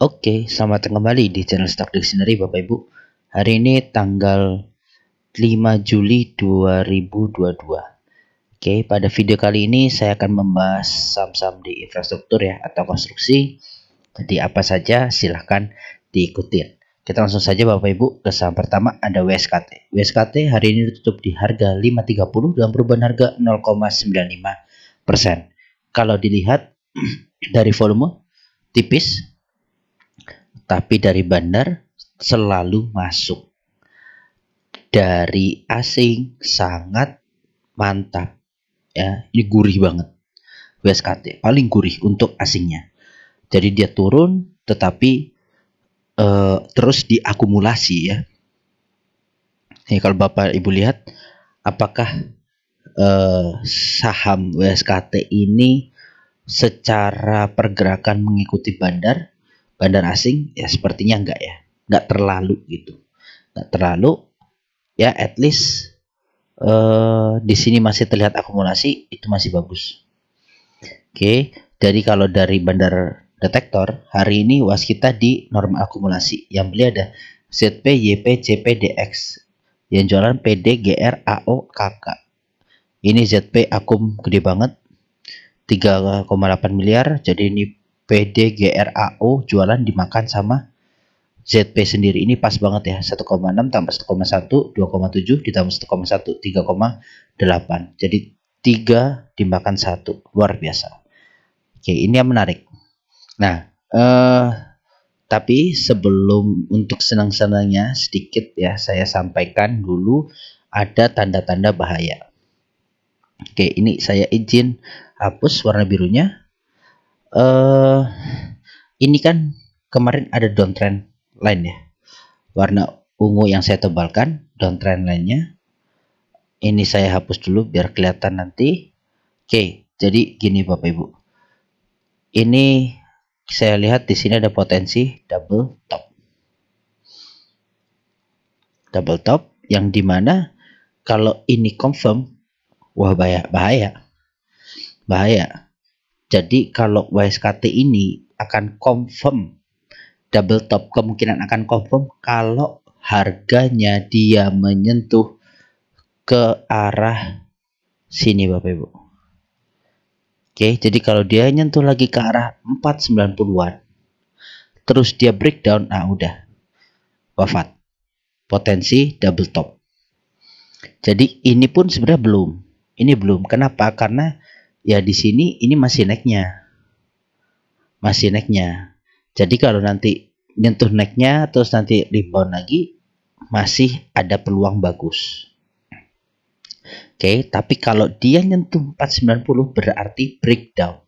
Oke, selamat datang kembali di channel Stock Dictionary Bapak Ibu. Hari ini tanggal 5 Juli 2022. Oke, pada video kali ini saya akan membahas saham-saham di infrastruktur ya atau konstruksi. Jadi apa saja silahkan diikutin. Kita langsung saja Bapak Ibu ke saham pertama, ada WSKT. WSKT hari ini ditutup di harga 5.30 dengan perubahan harga 0,95%. Kalau dilihat dari volume tipis, tapi dari bandar selalu masuk. Dari asing sangat mantap ya, ini gurih banget. WSKT paling gurih untuk asingnya. Jadi dia turun tetapi terus diakumulasi ya. Ini kalau Bapak Ibu lihat, apakah saham WSKT ini secara pergerakan mengikuti bandar asing? Ya sepertinya enggak ya, enggak terlalu gitu, enggak terlalu ya. At least di sini masih terlihat akumulasi, itu masih bagus. Oke, jadi kalau dari bandar detektor hari ini waskita di norma akumulasi. Yang beli ada ZP, YP, CP, DX. Yang jualan PD, GR, AO, KK. Ini ZP akum gede banget, 3,8 miliar. Jadi ini PD, GR, AO jualan dimakan sama ZP sendiri. Ini pas banget ya, 1,6 tambah 1,1, 2,7 ditambah 1,1, 3,8. Jadi 3 dimakan 1, luar biasa. Oke, ini yang menarik. Nah, tapi sebelum untuk senang-senangnya sedikit ya, saya sampaikan dulu ada tanda-tanda bahaya. Oke, ini saya izin hapus warna birunya. Ini kan kemarin ada downtrend line ya, warna ungu yang saya tebalkan downtrend line-nya. Ini saya hapus dulu biar kelihatan nanti. Oke, jadi gini Bapak Ibu. Ini saya lihat di sini ada potensi double top. Double top yang dimana kalau ini confirm, wah bahaya. Jadi kalau WSKT ini akan confirm double top, kemungkinan akan confirm kalau harganya dia menyentuh ke arah sini Bapak Ibu. Oke, jadi kalau dia nyentuh lagi ke arah 490-an, terus dia breakdown, nah udah wafat. Potensi double top. Jadi ini pun sebenarnya belum. Ini belum. Kenapa? Karena ya di sini ini masih naiknya. Jadi kalau nanti nyentuh naiknya terus nanti rebound lagi, masih ada peluang bagus. Oke, tapi kalau dia nyentuh 490 berarti breakdown.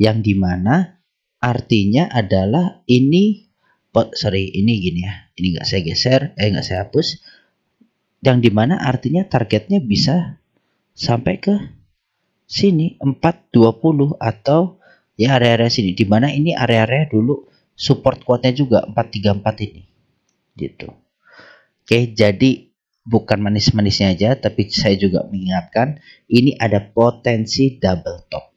Yang dimana artinya adalah ini ini gini ya. Ini nggak saya geser, nggak saya hapus. Yang dimana artinya targetnya bisa sampai ke sini 420 atau ya area-area sini, dimana ini area-area dulu support kuatnya juga 434 ini gitu. Oke, jadi bukan manis-manisnya aja, tapi saya juga mengingatkan ini ada potensi double top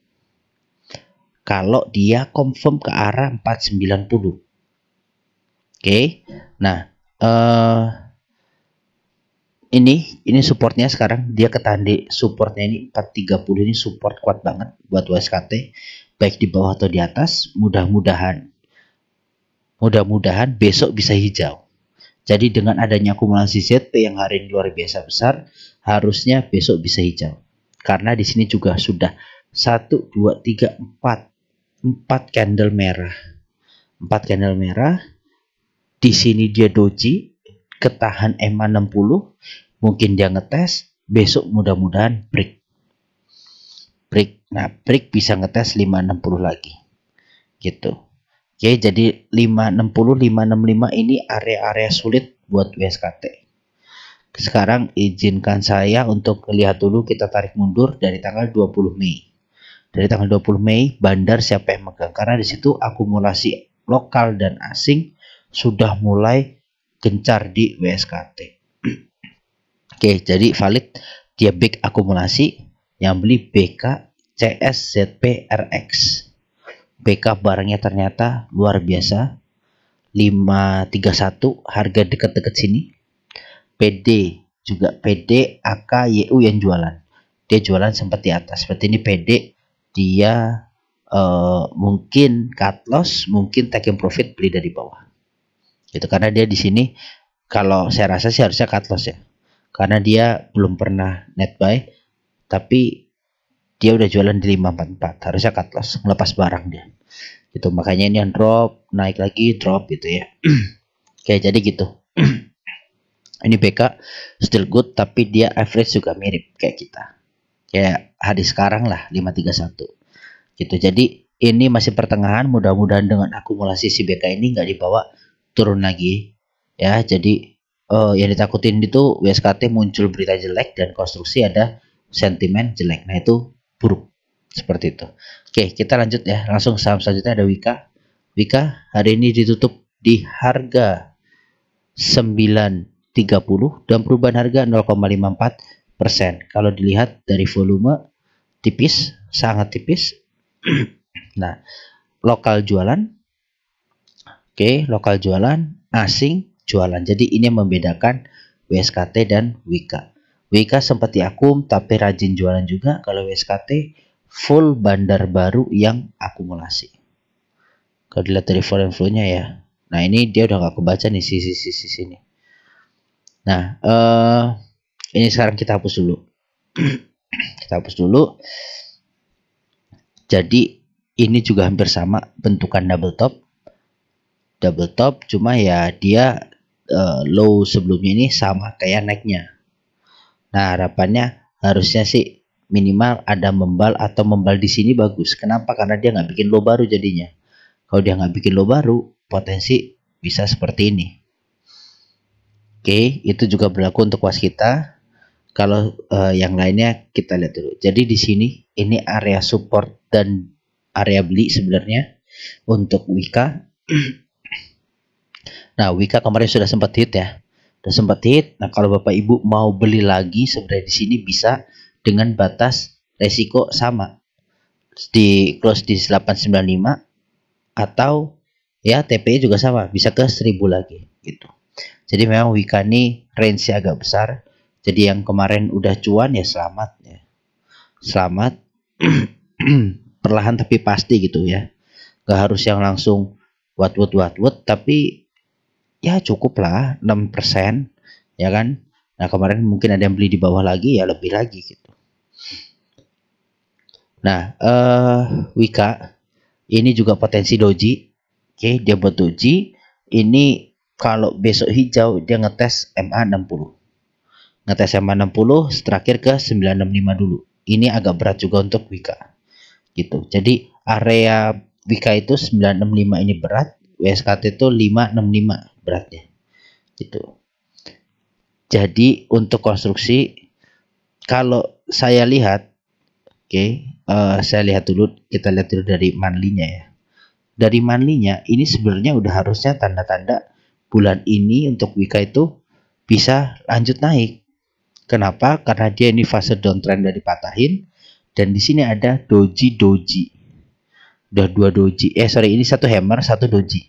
kalau dia confirm ke arah 490. Oke, nah ini supportnya sekarang dia ketahan di supportnya ini 430. Ini support kuat banget buat WSKT, baik di bawah atau di atas. Mudah-mudahan besok bisa hijau. Jadi dengan adanya akumulasi ZP yang hari ini luar biasa besar, harusnya besok bisa hijau. Karena di sini juga sudah 1, 2, 3, 4 candle merah. 4 candle merah. Di sini dia doji, ketahan EMA 60, mungkin dia ngetes, besok mudah-mudahan break. Nah, break bisa ngetes 560 lagi. Gitu. Oke, jadi 560, 565 ini area-area sulit buat WSKT. Sekarang izinkan saya untuk lihat dulu, kita tarik mundur dari tanggal 20 Mei. Dari tanggal 20 Mei, bandar siapa yang megang? Karena di situ akumulasi lokal dan asing sudah mulai gencar di WSKT. Oke, jadi valid dia big akumulasi, yang beli BK, CS, ZP, RX. BK barangnya ternyata luar biasa. 531 harga dekat-dekat sini. PD juga PD AK YU yang jualan. Dia jualan sempat di atas. Seperti ini PD dia mungkin cut loss, mungkin taking profit beli dari bawah. Itu karena dia di sini kalau saya rasa sih harusnya cut loss ya. Karena dia belum pernah net buy, tapi dia udah jualan di 544, harusnya cut loss, ngelepas barang dia. Gitu, makanya ini yang drop, naik lagi, drop gitu ya. Oke, jadi gitu. Ini BK still good, tapi dia average juga mirip kayak kita. Kayak hari sekarang lah, 531. Gitu. Jadi ini masih pertengahan, mudah-mudahan dengan akumulasi si BK ini nggak dibawa turun lagi. Ya, jadi yang ditakutin itu WSKT muncul berita jelek dan konstruksi ada sentimen jelek. Nah, itu buruk. Seperti itu. Oke, kita lanjut ya. Langsung saham selanjutnya ada Wika. Wika hari ini ditutup di harga 930 dan perubahan harga 0,54%. Kalau dilihat dari volume tipis, sangat tipis. Nah, lokal jualan. Oke, lokal jualan, asing jualan. Jadi ini yang membedakan WSKT dan Wika. Wika sempat diakum tapi rajin jualan juga. Kalau WSKT full bandar baru yang akumulasi. Kalau dilihat dari foreign flow-nya ya. Nah, ini dia udah gak kebaca nih sisi sini. Nah, ini sekarang kita hapus dulu. Kita hapus dulu. Jadi ini juga hampir sama bentukan double top, cuma ya dia low sebelumnya ini sama kayak naiknya. Nah, harapannya harusnya sih minimal ada membal atau membal di sini bagus. Kenapa? Karena dia nggak bikin low baru jadinya. Kalau dia nggak bikin low baru, potensi bisa seperti ini. Oke, itu juga berlaku untuk waskita. Kalau yang lainnya kita lihat dulu. Jadi di sini ini area support dan area beli sebenarnya untuk Wika. Nah, Wika kemarin sudah sempat hit ya. Sudah sempat hit. Nah, kalau Bapak Ibu mau beli lagi sebenarnya di sini bisa dengan batas resiko sama. Di close di 895 atau ya TPI juga sama, bisa ke 1000 lagi gitu. Jadi memang Wika ini range-nya agak besar. Jadi yang kemarin udah cuan ya selamat ya. Selamat. Perlahan tapi pasti gitu ya. Gak harus yang langsung what tapi ya cukup lah 6% ya kan. Nah, kemarin mungkin ada yang beli di bawah lagi ya lebih lagi gitu. Nah, Wika ini juga potensi doji. Oke, dia buat doji. Ini kalau besok hijau dia ngetes MA60. Ngetes MA60 terakhir ke 965 dulu. Ini agak berat juga untuk Wika. Gitu. Jadi area Wika itu 965 ini berat, WSKT itu 565 beratnya. Gitu. Jadi untuk konstruksi kalau saya lihat saya lihat dulu, kita lihat dulu dari monthly-nya ya. Dari monthly-nya ini sebenarnya udah harusnya tanda-tanda bulan ini untuk Wika itu bisa lanjut naik. Kenapa? Karena dia ini fase downtrend dari patahin dan di sini ada doji. Udah dua doji. Ini satu hammer, satu doji.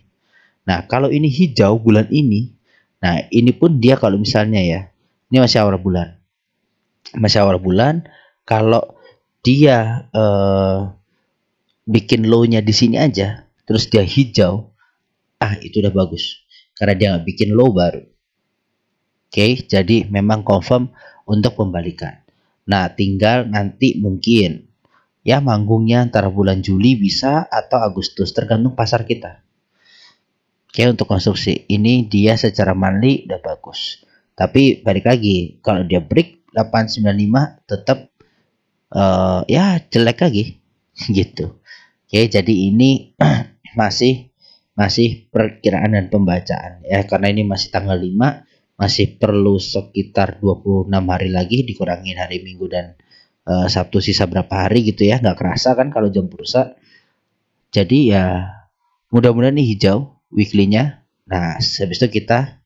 Nah, kalau ini hijau bulan ini, nah ini pun dia kalau misalnya ya, ini masih awal bulan. Masih awal bulan, kalau dia bikin low-nya di sini aja, terus dia hijau, itu udah bagus. Karena dia nggak bikin low baru. Oke, jadi memang confirm untuk pembalikan. Nah, tinggal nanti mungkin ya manggungnya antara bulan Juli bisa atau Agustus, tergantung pasar kita. Oke, untuk konstruksi ini dia secara monthly udah bagus. Tapi balik lagi, kalau dia break 895 tetap ya jelek lagi gitu. Oke, jadi ini masih perkiraan dan pembacaan ya, karena ini masih tanggal 5, masih perlu sekitar 26 hari lagi dikurangin hari Minggu dan Sabtu, sisa berapa hari gitu ya, nggak kerasa kan kalau jam bursa. Jadi ya mudah-mudahan ini hijau weekly-nya. Nah, habis itu kita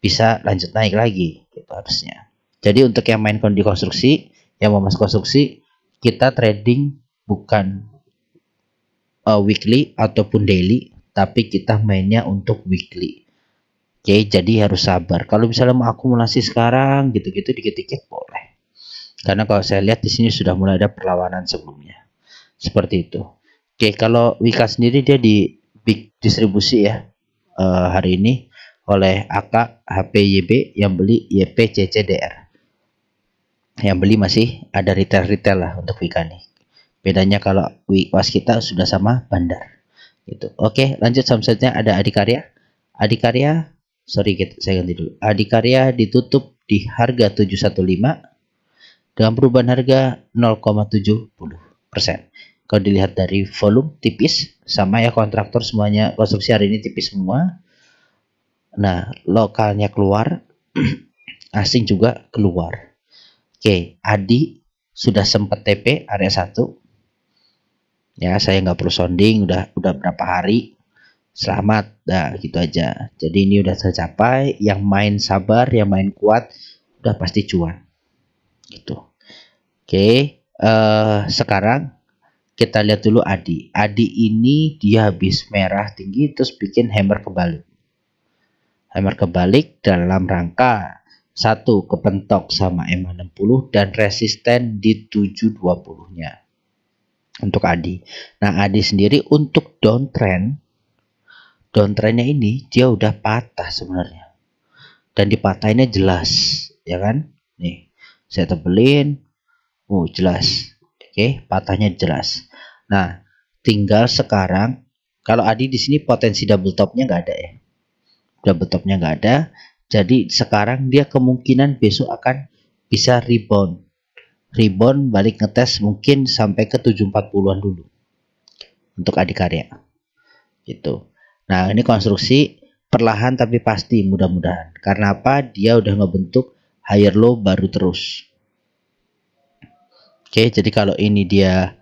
bisa lanjut naik lagi gitu harusnya. Jadi untuk yang main di konstruksi, yang mau masuk konstruksi, kita trading bukan weekly ataupun daily, tapi kita mainnya untuk weekly. Oke, jadi harus sabar. Kalau misalnya mau akumulasi sekarang gitu-gitu dikit-dikit boleh. Karena kalau saya lihat di sini sudah mulai ada perlawanan sebelumnya. Seperti itu. Oke, kalau Wika sendiri dia di big distribusi ya hari ini oleh AK HPYB, yang beli YPCCDR. Yang beli masih ada retail lah untuk Wika nih. Bedanya kalau waskita sudah sama bandar. Gitu. Oke, lanjut saham selanjutnya ada Adikarya. Adikarya, sorry saya ganti dulu. Adikarya ditutup di harga 715 dengan perubahan harga 0,70%. Kalau dilihat dari volume tipis, sama ya, kontraktor semuanya konstruksi hari ini tipis semua. Nah, lokalnya keluar, asing juga keluar. Oke, Adi sudah sempat TP area 1. Ya, saya nggak perlu sounding, udah berapa hari. Selamat, nah gitu aja. Jadi ini udah tercapai. Yang main sabar, yang main kuat, udah pasti cuan. Gitu. Oke, sekarang kita lihat dulu Adi. Adi ini dia habis merah tinggi terus bikin hammer kebalik. Hammer kebalik dalam rangka 1 kepentok sama M60 dan resisten di 720-nya. Untuk Adi. Nah, Adi sendiri untuk downtrendnya ini dia udah patah sebenarnya. Dan dipatahinnya jelas, ya kan? Nih, saya tebelin. Jelas. Oke, patahnya jelas. Nah, tinggal sekarang kalau Adi di sini potensi double topnya nggak ada ya. Double topnya nggak ada. Jadi sekarang dia kemungkinan besok akan bisa rebound. Rebound balik ngetes mungkin sampai ke 740-an dulu. Untuk Adikarya. Gitu. Nah, ini konstruksi perlahan tapi pasti mudah-mudahan. Karena apa? Dia udah ngebentuk higher low baru terus. Oke, jadi kalau ini dia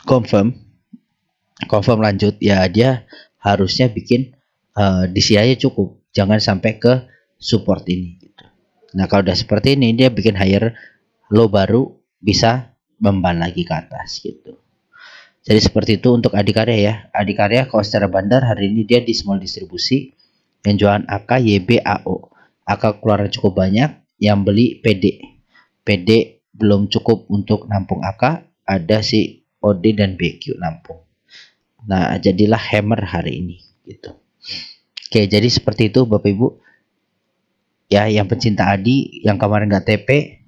confirm lanjut ya, dia harusnya bikin DCI cukup, jangan sampai ke support ini gitu. Nah, kalau udah seperti ini dia bikin higher low baru bisa memban lagi ke atas gitu. Jadi seperti itu untuk Adikarya ya. Adikarya kalau secara bandar hari ini dia di small distribusi, yang jualan AK YB AO. AK keluaran cukup banyak, yang beli PD belum cukup untuk nampung AK, ada si OD dan BQ nampung. Nah, jadilah hammer hari ini gitu. Oke, jadi seperti itu Bapak Ibu. Ya, yang pencinta Adi yang kemarin nggak TP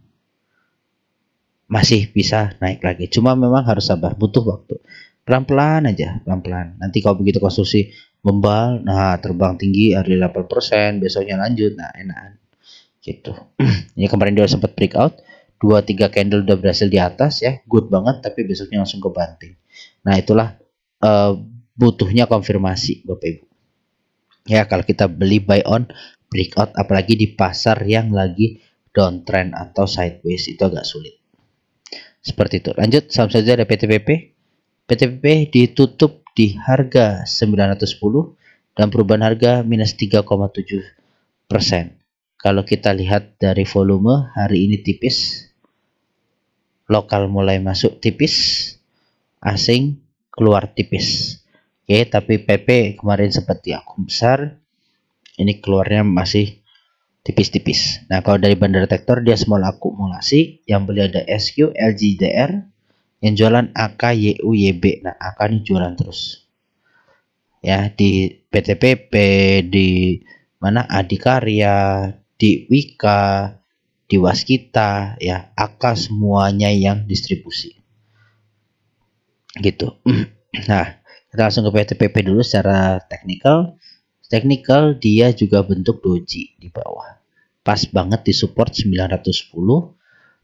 masih bisa naik lagi. Cuma memang harus sabar, butuh waktu. Pelan-pelan aja, pelan-pelan. Nanti kalau begitu konstruksi membal, nah terbang tinggi hari 8%, besoknya lanjut, nah enakan. Gitu. Ini kemarin dia sempat breakout, 2-3 candle udah berhasil di atas ya, good banget, tapi besoknya langsung ke banting. Nah, itulah butuhnya konfirmasi Bapak Ibu. Ya, kalau kita beli buy on breakout, apalagi di pasar yang lagi downtrend atau sideways, itu agak sulit. Seperti itu. Lanjut, saham saja ada PTPP. PTPP ditutup di harga 910 dan perubahan harga minus 3,7%. Kalau kita lihat dari volume hari ini tipis, lokal mulai masuk tipis, asing keluar tipis. Oke, tapi PP kemarin sempat diakum besar, ini keluarnya masih tipis-tipis. Nah, kalau dari bandar detektor dia small akumulasi, yang beli ada SQ, LGDR, yang jualan AK, YU, YB. Nah, AK ini jualan terus. Ya, di PTPP, di mana Adikarya, di Wika, di Waskita, ya, AK semuanya yang distribusi. Gitu. Nah, kita langsung ke PTPP dulu secara teknikal. Teknikal dia juga bentuk doji di bawah. Pas banget di support 910.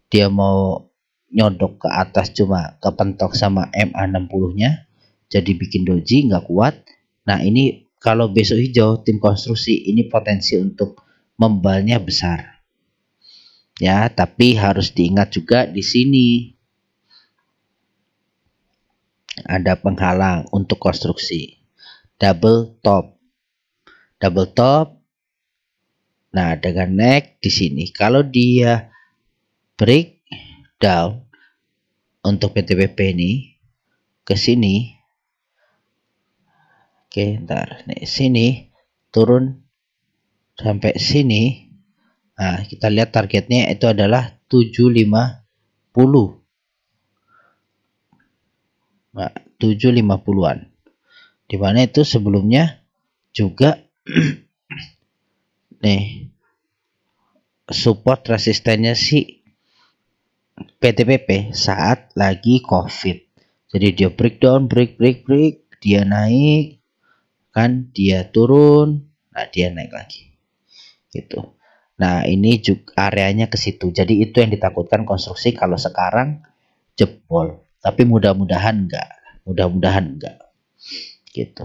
Dia mau nyodok ke atas cuma kepentok sama MA60-nya. Jadi bikin doji nggak kuat. Nah, ini kalau besok hijau tim konstruksi ini potensi untuk membalnya besar. Ya, tapi harus diingat juga di sini ada penghalang untuk konstruksi. Double top. Nah, dengan neck di sini. Kalau dia breakdown untuk PTPP ini ke sini, Oke, ntar nih sini turun sampai sini. Nah, kita lihat targetnya itu adalah 750. Nah, 750-an. Dimana itu sebelumnya juga nih support resistennya si PTPP saat lagi COVID. Jadi dia breakdown, break, dia naik, kan dia turun, nah dia naik lagi. Gitu. Nah, ini juga areanya ke situ. Jadi itu yang ditakutkan konstruksi kalau sekarang jebol. Tapi mudah-mudahan enggak. Mudah-mudahan enggak. Gitu.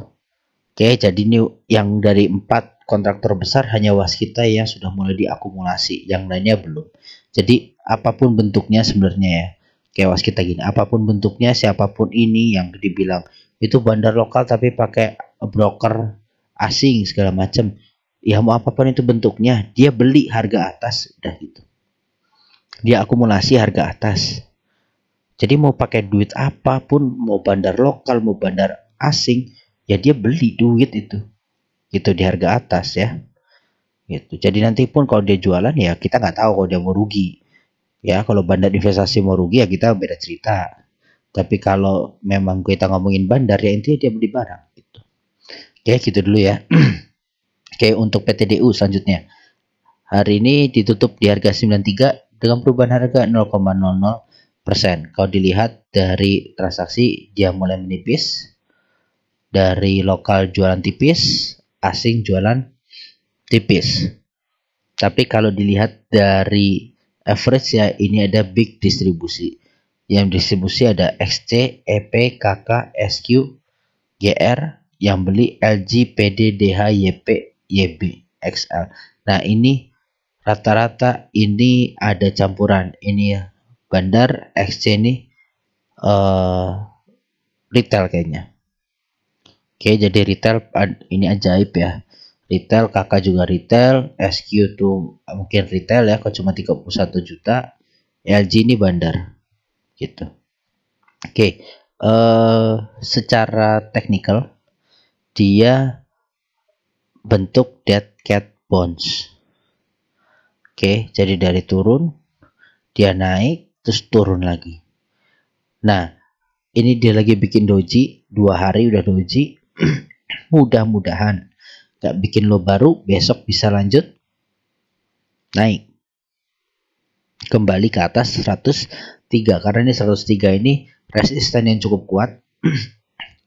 Oke, jadi ini yang dari 4 kontraktor besar hanya Waskita yang sudah mulai diakumulasi, yang lainnya belum. Jadi apapun bentuknya sebenarnya ya, kayak Waskita gini, apapun bentuknya, siapapun ini yang dibilang itu bandar lokal tapi pakai broker asing segala macam, ya mau apapun itu bentuknya, dia beli harga atas, udah gitu. Dia akumulasi harga atas. Jadi mau pakai duit apapun, mau bandar lokal, mau bandar asing, ya dia beli duit itu gitu di harga atas ya gitu. Jadi nanti pun kalau dia jualan ya kita nggak tahu kalau dia mau rugi ya. Kalau bandar investasi mau rugi ya kita beda cerita, tapi kalau memang kita ngomongin bandar ya intinya dia beli barang gitu. Oke, gitu dulu ya. Oke, untuk PTDU selanjutnya hari ini ditutup di harga 93 dengan perubahan harga 0,00%. Kalau dilihat dari transaksi dia mulai menipis, dari lokal jualan tipis, asing jualan tipis. Tapi kalau dilihat dari average ya ini ada big distribusi. Yang distribusi ada XC, EP, KK, SQ, GR, yang beli LG, PD, DH, YP, YB, XL. Nah, ini rata-rata ini ada campuran. Ini ya bandar XC ini retail kayaknya. Oke, jadi retail ini ajaib ya. Retail, kakak juga retail, SQ tuh mungkin retail ya, kok cuma 31 juta. LG ini bandar gitu. Oke, secara teknikal dia bentuk dead cat bounce. Oke, jadi dari turun dia naik terus turun lagi. Nah, ini dia lagi bikin doji, 2 hari udah doji. Mudah-mudahan gak bikin lo baru, besok bisa lanjut naik kembali ke atas 103, karena ini 103 ini resisten yang cukup kuat.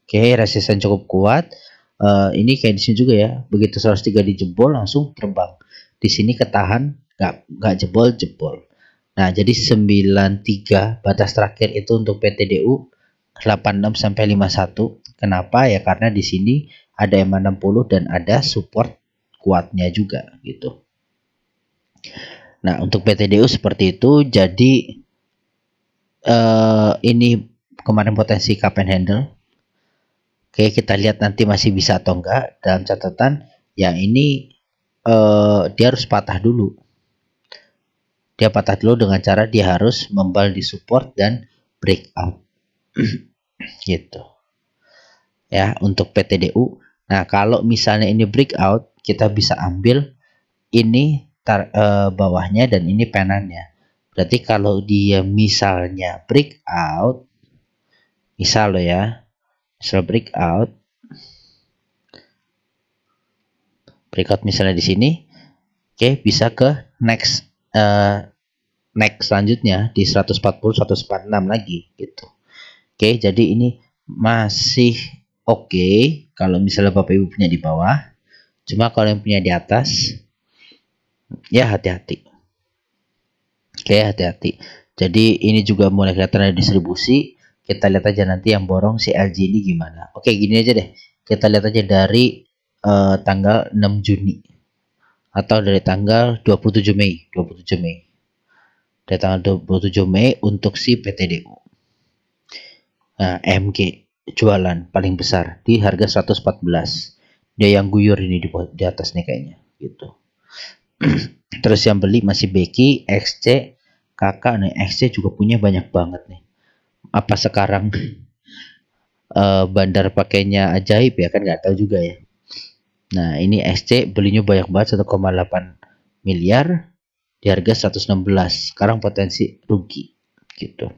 Oke, resisten cukup kuat. Ini kayak di sini juga ya, begitu 103 dijebol langsung terbang. Di sini ketahan, gak jebol. Nah, jadi 93 batas terakhir itu untuk PTDU 86 sampai 51. Kenapa ya? Karena di sini ada M60 dan ada support kuatnya juga gitu. Nah, untuk PTDU seperti itu. Jadi ini kemarin potensi cup and handle. Oke, kita lihat nanti masih bisa atau enggak. Dalam catatan yang ini dia harus patah dulu. Dia patah dulu dengan cara dia harus membal di support dan breakout. Gitu. Ya, untuk PTDU. Nah, kalau misalnya ini breakout, kita bisa ambil ini bawahnya dan ini penannya. Berarti kalau dia misalnya breakout, misal lo ya, misal breakout misalnya di sini, oke, bisa ke next selanjutnya di 140 146 lagi gitu. Oke, jadi ini masih oke kalau misalnya Bapak Ibu punya di bawah. Cuma kalau yang punya di atas ya hati-hati. Oke, hati-hati. Jadi ini juga mulai kelihatan ada distribusi. Kita lihat aja nanti yang borong si LG ini gimana. Oke, gini aja deh. Kita lihat aja dari tanggal 6 Juni atau dari tanggal 27 Mei. Dari tanggal 27 Mei untuk si PTDU. Nah, MG jualan paling besar di harga 114. Dia yang guyur ini di atas nih kayaknya gitu. Terus yang beli masih Becky, XC, kakak nih. XC juga punya banyak banget nih. Apa sekarang bandar pakainya ajaib ya kan, nggak tahu juga ya. Nah ini SC belinya banyak banget 1,8 miliar di harga 116, sekarang potensi rugi gitu.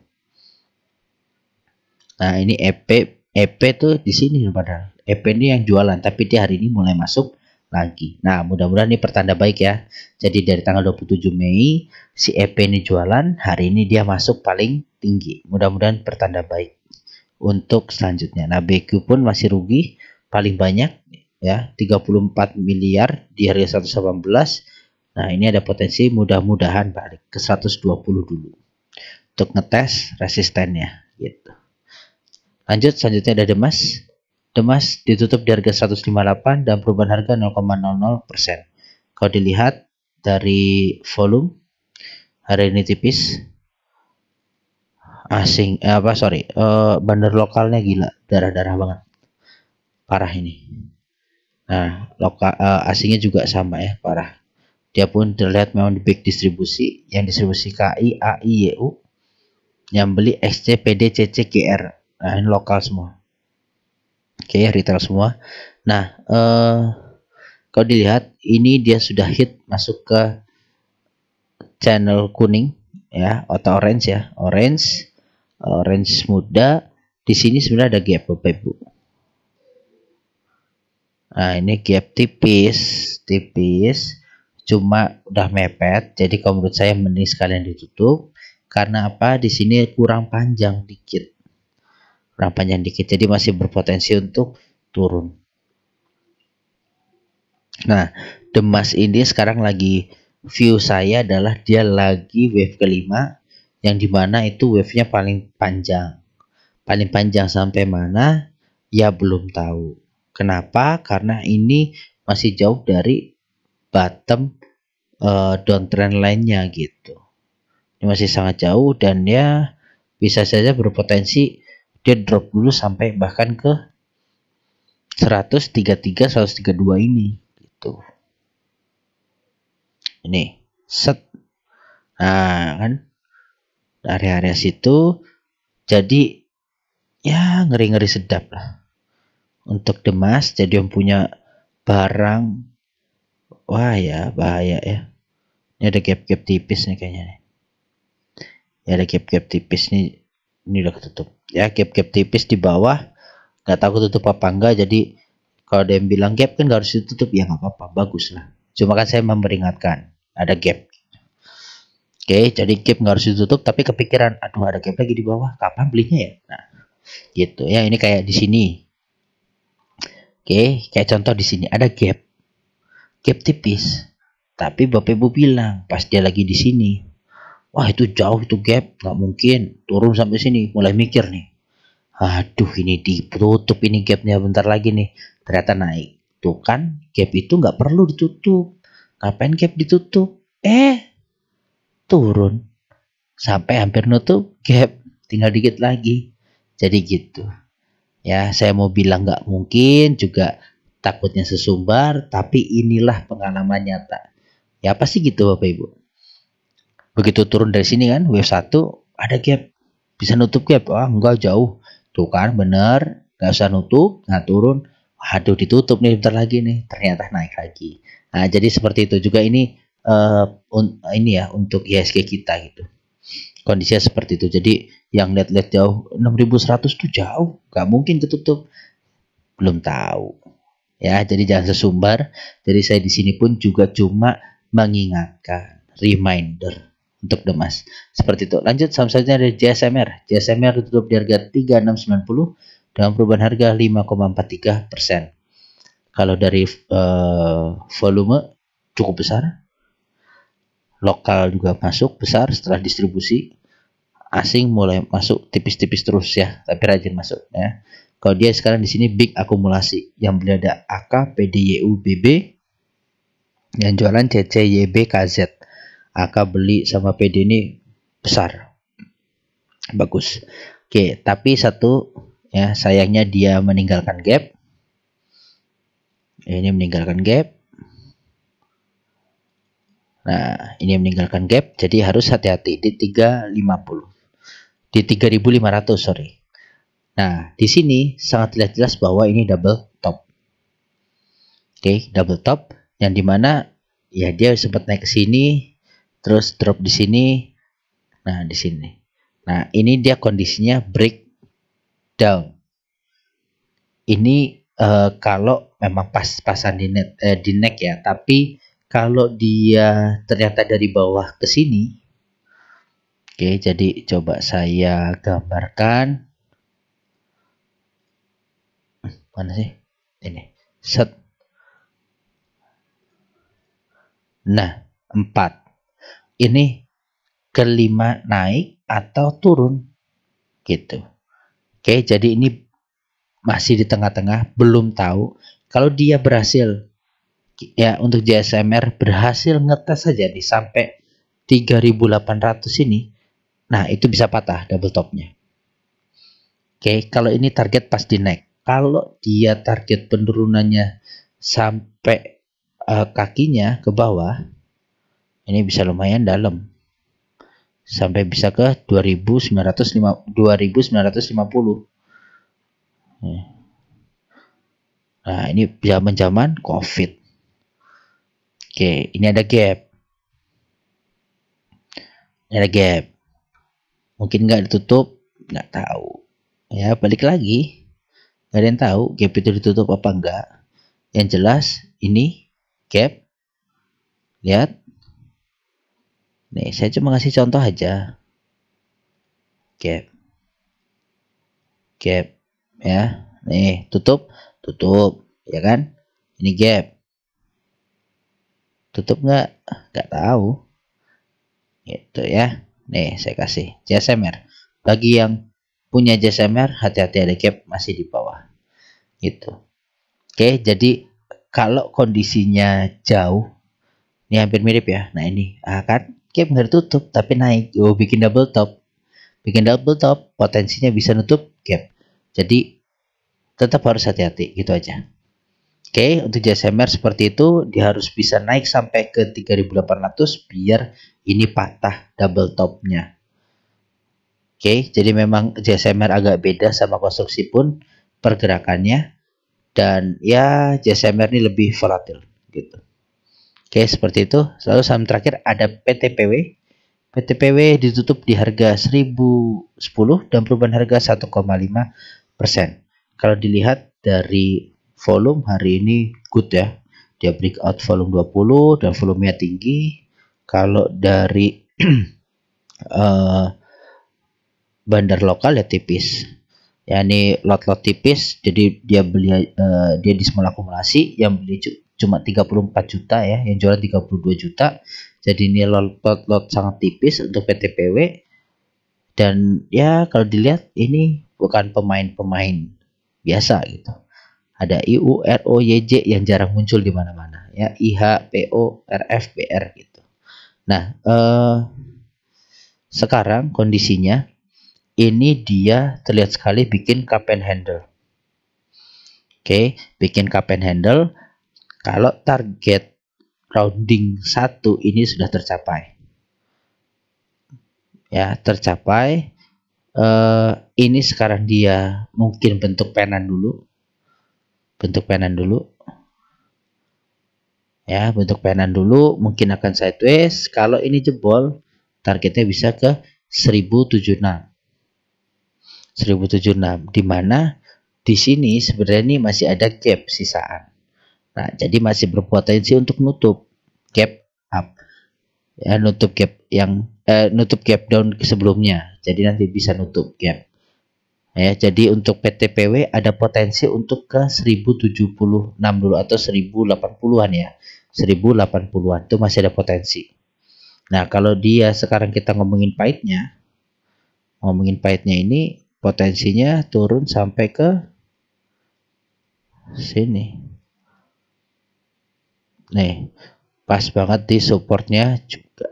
Nah ini EP tuh di sini padahal EP ini yang jualan, tapi dia hari ini mulai masuk lagi. Nah mudah-mudahan ini pertanda baik ya. Jadi dari tanggal 27 Mei si EP ini jualan, hari ini dia masuk paling tinggi. Mudah-mudahan pertanda baik untuk selanjutnya. Nah BQ pun masih rugi paling banyak ya, 34 miliar di harga 118. Nah ini ada potensi mudah-mudahan balik ke 120 dulu untuk ngetes resistennya gitu. Lanjut, selanjutnya ada Demas. Demas ditutup di harga 158 dan perubahan harga 0,00%. Kalau dilihat dari volume hari ini tipis. Bandar lokalnya gila, darah-darah banget. Parah ini. Nah, asingnya juga sama ya, parah. Dia pun terlihat memang di big distribusi, yang distribusi KI, AI, YU, yang beli XC, PD, CC, GR. Nah, ini lokal semua. Oke, retail semua. Nah, kalau dilihat ini dia sudah hit masuk ke channel kuning ya, atau orange ya, orange muda. Di sini sebenarnya ada gap Bapak Ibu. Nah, ini gap tipis, cuma udah mepet. Jadi kalau menurut saya mending sekalian ditutup. Karena apa? Di sini kurang panjang dikit. Jadi masih berpotensi untuk turun. Nah, Demas ini sekarang lagi, view saya adalah dia lagi wave kelima, yang dimana itu wave-nya paling panjang. Paling panjang sampai mana? Ya belum tahu. Kenapa? Karena ini masih jauh dari bottom downtrend lainnya gitu. Ini masih sangat jauh dan ya bisa saja berpotensi dia drop dulu sampai bahkan ke 133, 132 ini gitu. Ini set. Nah kan area-area situ, jadi ya ngeri-ngeri sedap lah untuk Demas. Jadi yang punya barang, wah ya bahaya ya. Ini ada gap-gap tipis nih kayaknya nih. Ya ada gap-gap tipis nih, ini udah ketutup ya, gap-gap tipis di bawah, nggak tahu ketutup apa enggak. Jadi kalau ada yang bilang gap kan nggak harus ditutup, ya nggak apa-apa, bagus lah. Cuma kan saya memperingatkan ada gap. Oke, jadi gap nggak harus ditutup, tapi kepikiran, aduh ada gap lagi di bawah, kapan belinya ya? Nah, gitu ya. Ini kayak di sini. Oke, kayak contoh di sini ada gap tipis. Tapi Bapak Ibu bilang pas dia lagi di sini, wah itu jauh itu gap, nggak mungkin turun sampai sini. Mulai mikir nih, aduh ini ditutup ini gapnya bentar lagi nih, ternyata naik. Tuh kan gap itu nggak perlu ditutup. Ngapain gap ditutup? Turun sampai hampir nutup gap, tinggal dikit lagi. Jadi gitu ya, saya mau bilang nggak mungkin juga, takutnya sesumbar, tapi inilah pengalaman nyata ya, pasti gitu Bapak Ibu. Begitu turun dari sini kan wave 1 ada gap, bisa nutup gap, enggak jauh, tuh kan bener, nggak usah nutup. Nah turun, aduh ditutup nih bentar lagi nih, ternyata naik lagi. Nah jadi seperti itu juga ini, ini ya untuk IHSG kita gitu, kondisinya seperti itu. Jadi yang lihat-lihat jauh 6100 tuh jauh, nggak mungkin ketutup, belum tahu ya. Jadi jangan sesumbar. Jadi saya di sini pun juga cuma mengingatkan, reminder untuk Demas seperti itu. Lanjut saham selanjutnya ada JSMR. JSMR ditutup di harga 3690 dengan perubahan harga 5,43%. Kalau dari volume cukup besar, lokal juga masuk besar setelah distribusi, asing mulai masuk tipis-tipis terus ya, tapi rajin masuk ya. Kalau dia sekarang di sini big akumulasi, yang beli ada AK, PDYU, BB, yang jualan CC, YB, KZ. AK beli sama PD ini besar, bagus. Oke, tapi satu ya, sayangnya dia meninggalkan gap. Ini meninggalkan gap. Nah, ini meninggalkan gap, jadi harus hati-hati di 350. Di 3500, sorry. Nah, di sini sangat terlihat jelas bahwa ini double top. Oke, double top yang dimana ya dia sempat naik ke sini, terus drop di sini. Nah, di sini. Nah, ini dia kondisinya breakdown. Ini kalau memang pas-pasan di neck ya, tapi kalau dia ternyata dari bawah ke sini. Oke, jadi coba saya gambarkan. Mana sih? Ini. Set. Nah, 4. Ini kelima naik atau turun gitu. Oke, jadi ini masih di tengah-tengah, belum tahu. Kalau dia berhasil ya untuk JSMR berhasil ngetes saja di sampai 3800 ini. Nah, itu bisa patah double topnya. Oke, kalau ini target pas di naik. Kalau dia target penurunannya sampai kakinya ke bawah, ini bisa lumayan dalam. Sampai bisa ke 2950. Nah, ini zaman-zaman COVID. Oke, ini ada gap. Ini ada gap. Mungkin nggak ditutup, nggak tahu. Ya, balik lagi. Nggak ada yang tahu gap itu ditutup apa enggak. Yang jelas, ini gap. Lihat. Nih, saya cuma ngasih contoh aja. Gap. Gap. Ya, nih, tutup. Tutup. Ya kan? Ini gap. Tutup nggak? Nggak tahu. Gitu ya. Nih, saya kasih JSMR. Bagi yang punya JSMR, hati-hati ada gap masih di bawah. Gitu. Oke, jadi kalau kondisinya jauh, ini hampir mirip ya. Nah ini, kan gap nggak tutup tapi naik. Oh, bikin double top. Bikin double top, potensinya bisa nutup gap. Jadi tetap harus hati-hati, gitu aja. Oke, untuk JSMR seperti itu, dia harus bisa naik sampai ke 3800 biar ini patah double topnya. Oke, jadi memang JSMR agak beda sama konstruksi pun pergerakannya, dan ya JSMR ini lebih volatil gitu. Oke, seperti itu. Lalu saham terakhir ada PTPW. PTPW ditutup di harga 1010 dan perubahan harga 1,5%. Kalau dilihat dari volume hari ini good ya. Dia breakout volume 20 dan volumenya tinggi. Kalau dari bandar lokal ya tipis. Ya ini lot-lot tipis, jadi dia beli dia di small akumulasi, yang beli cuma 34 juta ya, yang jualan 32 juta. Jadi ini lot sangat tipis untuk PTPW. Dan ya kalau dilihat ini bukan pemain-pemain biasa gitu. Ada IU, RO, YJ yang jarang muncul di mana-mana ya, IH, PO, RF, BR gitu. Nah, sekarang kondisinya ini dia terlihat sekali bikin cup and handle. Oke, bikin cup and handle. Kalau target rounding 1 ini sudah tercapai. Ya, tercapai. Ini sekarang dia mungkin bentuk penan dulu. Bentuk penan dulu. Ya, bentuk penan dulu, mungkin akan sideways. Kalau ini jebol, targetnya bisa ke 1076. 1076, di mana di sini sebenarnya ini masih ada gap sisaan. Nah, jadi masih berpotensi untuk nutup gap up. Ya, nutup gap yang nutup gap down sebelumnya. Jadi nanti bisa nutup gap. Ya, jadi untuk PTPW ada potensi untuk ke 1076 dulu atau 1080-an ya. 1080-an itu masih ada potensi. Nah, kalau dia sekarang kita ngomongin pahitnya ini potensinya turun sampai ke sini. Nih, pas banget di supportnya juga.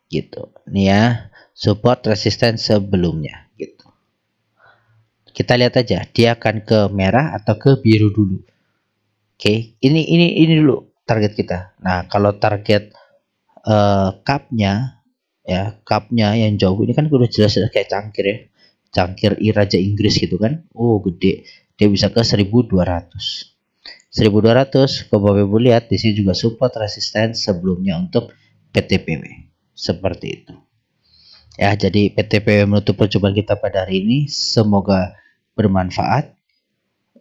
Gitu. Nih ya, support resisten sebelumnya gitu. Kita lihat aja dia akan ke merah atau ke biru dulu. Oke, ini dulu target kita. Nah, kalau target cupnya ya, cupnya yang jauh ini kan udah jelas kayak cangkir ya. cangkir Raja Inggris gitu kan. Oh, gede. Dia bisa ke 1200. 1200 kalau Bapak Ibu lihat di sini juga support resisten sebelumnya untuk PTPW. Seperti itu. Ya, jadi PTPW menutup perjumpaan kita pada hari ini. Semoga bermanfaat.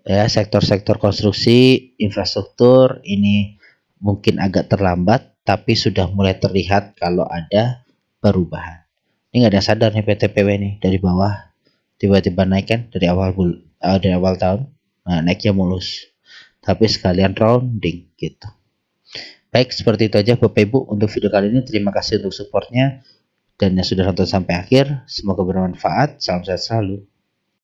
Ya, sektor-sektor konstruksi, infrastruktur ini mungkin agak terlambat, tapi sudah mulai terlihat kalau ada perubahan. Ini nggak ada yang sadar nih PTPW nih dari bawah tiba-tiba naik kan dari awal tahun. Nah, naiknya mulus. Tapi sekalian rounding gitu. Baik, seperti itu aja Bapak Ibu untuk video kali ini. Terima kasih untuk supportnya dan yang sudah nonton sampai akhir. Semoga bermanfaat. Salam sehat selalu.